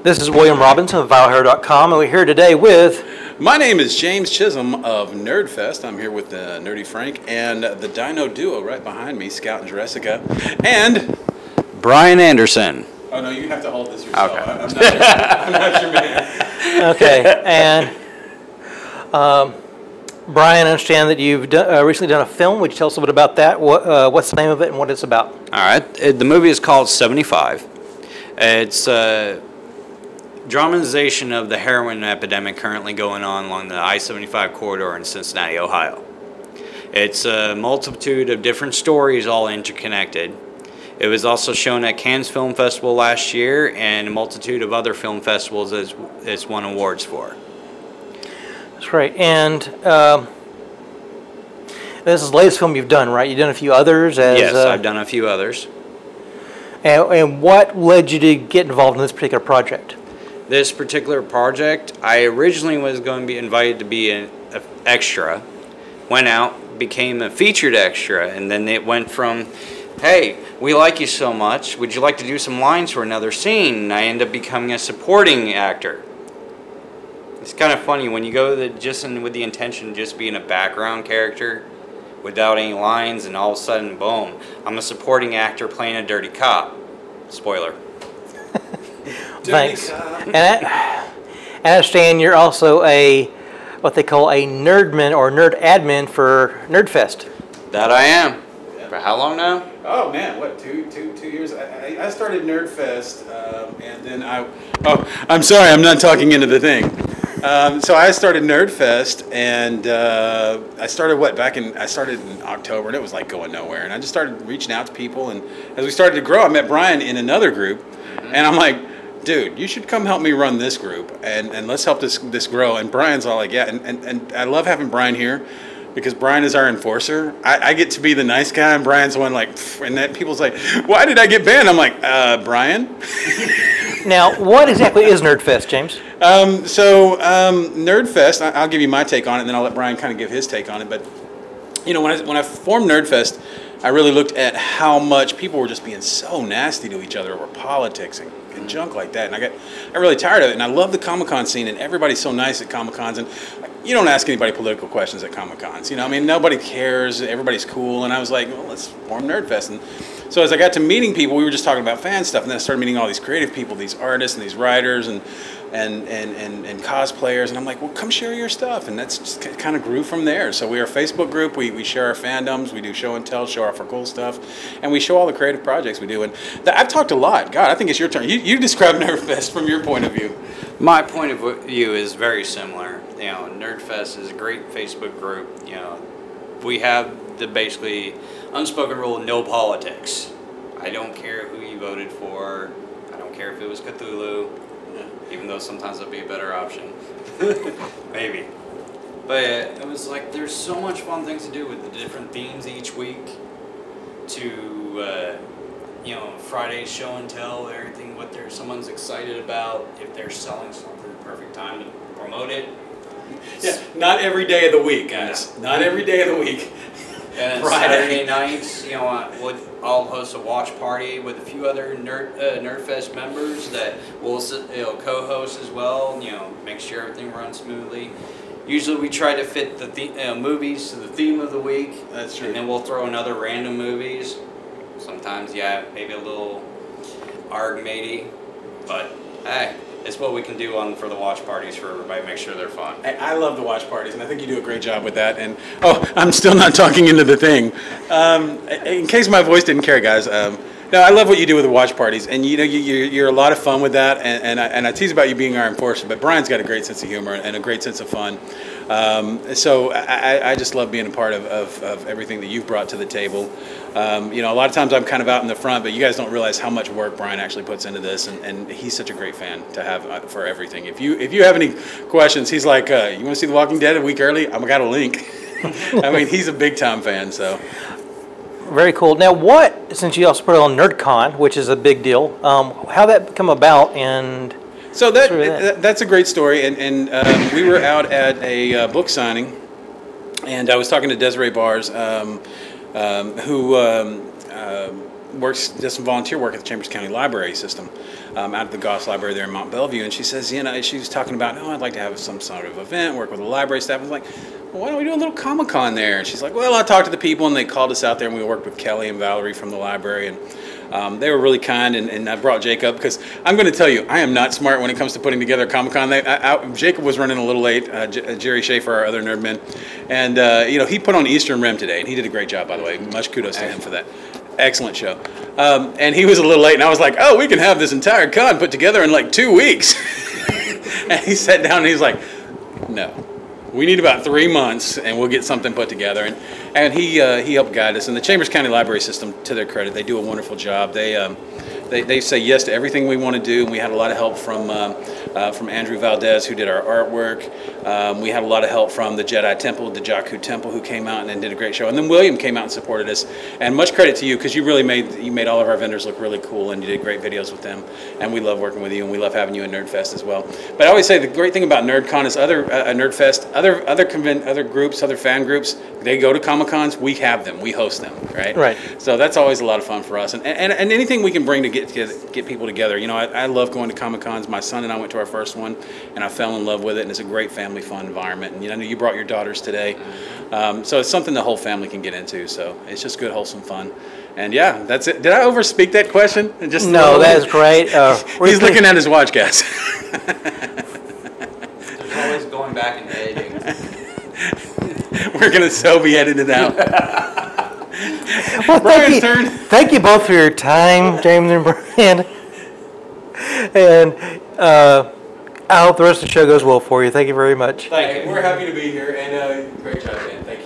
This is William Robinson of VileHair.com, and we're here today with... My name is James Chisum of NerdFest. I'm here with Nerdy Frank and the Dino Duo right behind me, Scout and Jessica, and... Brian Anderson. Oh, no, you have to hold this yourself. Okay. I'm not your man. Okay, and Brian, I understand that you've recently done a film. Would you tell us a bit about that? What's the name of it and what it's about? All right. The movie is called 75. It's a dramatization of the heroin epidemic currently going on along the I-75 corridor in Cincinnati, Ohio. It's a multitude of different stories all interconnected. It was also shown at Cannes Film Festival last year and a multitude of other film festivals it's won awards for. That's right. And this is the latest film you've done, right? You've done a few others? Yes, I've done a few others. And what led you to get involved in this particular project? This particular project, I originally was going to be invited to be an extra, went out, became a featured extra, and then it went from, hey, we like you so much, would you like to do some lines for another scene? And I ended up becoming a supporting actor. It's kind of funny when you go with the intention of just being a background character without any lines, and all of a sudden, boom, I'm a supporting actor playing a dirty cop. Spoiler. Thanks. And I understand you're also what they call a nerdman or nerd admin for NerdFest. That I am. Yeah. For how long now? Oh, man, what, two years? I started NerdFest, and then I'm sorry, I'm not talking into the thing. So I started NerdFest, and I started in October, and it was like going nowhere. And I just started reaching out to people, and as we started to grow, I met Brian in another group, and I'm like, dude, you should come help me run this group, and let's help this grow. And Brian's all like, yeah, and I love having Brian here, because Brian is our enforcer. I get to be the nice guy, and Brian's the one like, and then people's like, why did I get banned? I'm like, Brian? Now, what exactly is NerdFest, James? NerdFest, I'll give you my take on it, and then I'll let Brian kind of give his take on it. But, you know, when I formed NerdFest, I really looked at how much people were just being so nasty to each other over politics and junk like that. And I got really tired of it. And I love the Comic-Con scene, and everybody's so nice at Comic-Cons. And you don't ask anybody political questions at Comic-Cons. You know, I mean, nobody cares. Everybody's cool. And I was like, well, let's form NerdFest. And so as I got to meeting people, we were just talking about fan stuff. And then I started meeting all these creative people, these artists and these writers and cosplayers. And I'm like, well, come share your stuff. And that's just kind of grew from there. So we are a Facebook group. We share our fandoms. We do show and tell, show off our cool stuff. And we show all the creative projects we do. And I've talked a lot. God, I think it's your turn. You describe NerdFest from your point of view. My point of view is very similar. You know, NerdFest is a great Facebook group. You know, we have the basically unspoken rule: no politics. I don't care who you voted for. I don't care if it was Cthulhu, even though sometimes that'd be a better option. Maybe. But it was like there's so much fun things to do with the different themes each week. To you know, Friday's show and tell, everything what someone's excited about, if they're selling something, the perfect time to promote it. Yeah, not every day of the week, guys. Not every day of the week. And then Saturday nights, you know, I'll host a watch party with a few other NerdFest members that will co-host as well. You know, make sure everything runs smoothly. Usually we try to fit the movies to the theme of the week. That's true. And then we'll throw in other random movies. Sometimes, yeah, maybe a little ARG matey, but hey, it's what we can do for the watch parties for everybody. Make sure they're fun. I love the watch parties, and I think you do a great job with that. And I'm still not talking into the thing. In case my voice didn't carry, guys. No, I love what you do with the watch parties, and you know you're a lot of fun with that. And I tease about you being our enforcer, but Brian's got a great sense of humor and a great sense of fun. So I just love being a part of everything that you've brought to the table. You know, a lot of times I'm kind of out in the front, but you guys don't realize how much work Brian actually puts into this, and he's such a great fan to have for everything. If you have any questions, he's like, you want to see The Walking Dead a week early? I've got a link. I mean, he's a big time fan, so. Very cool. Now, since you also put it on NerdCon, which is a big deal, how that come about and... So that's a great story, and we were out at a book signing, and I was talking to Desiree Bars, who does some volunteer work at the Chambers County Library System, out of the Goss Library there in Mont Bellevue. And she says, she was talking about, I'd like to have some sort of event, work with the library staff. I was like, well, why don't we do a little Comic-Con there? And she's like, well, I talked to the people, and they called us out there, and we worked with Kelly and Valerie from the library, and they were really kind, and I brought Jacob, because I'm going to tell you, I am not smart when it comes to putting together a Comic-Con. Jacob was running a little late, Jerry Schaefer, our other nerdman, and he put on Eastern Rim today, and he did a great job, by the way. Much kudos to him for that. Excellent show. And he was a little late, and I was like, oh, we can have this entire con put together in like 2 weeks. And he sat down, and he's like, no. We need about 3 months, and we'll get something put together. And he helped guide us. And the Chambers County Library System, to their credit, they do a wonderful job. They say yes to everything we want to do. And we had a lot of help from Andrew Valdez, who did our artwork. We had a lot of help from the Jedi Temple, the Jakku Temple, who came out and did a great show. And then William came out and supported us. And much credit to you, because you really made all of our vendors look really cool, and you did great videos with them. And we love working with you, and we love having you at NerdFest as well. But I always say the great thing about NerdCon is NerdFest, other groups, other fan groups, they go to Comic-Cons, we have them, we host them, right? Right. So that's always a lot of fun for us. And anything we can bring to get people together. I love going to Comic-Cons. My son and I went to our first one, and I fell in love with it, and it's a great family fun environment. And I know you brought your daughters today, so it's something the whole family can get into. So it's just good, wholesome fun. And yeah, that's it. Did I overspeak that question? No, that is great. He's looking at his watch, guys. There's always going back and editing. We're going to be edited out. Well, Brian's turn. Thank you both for your time, James and Brian. And I hope the rest of the show goes well for you. Thank you very much. Thank you. We're happy to be here, and great job, Dan. Thank you.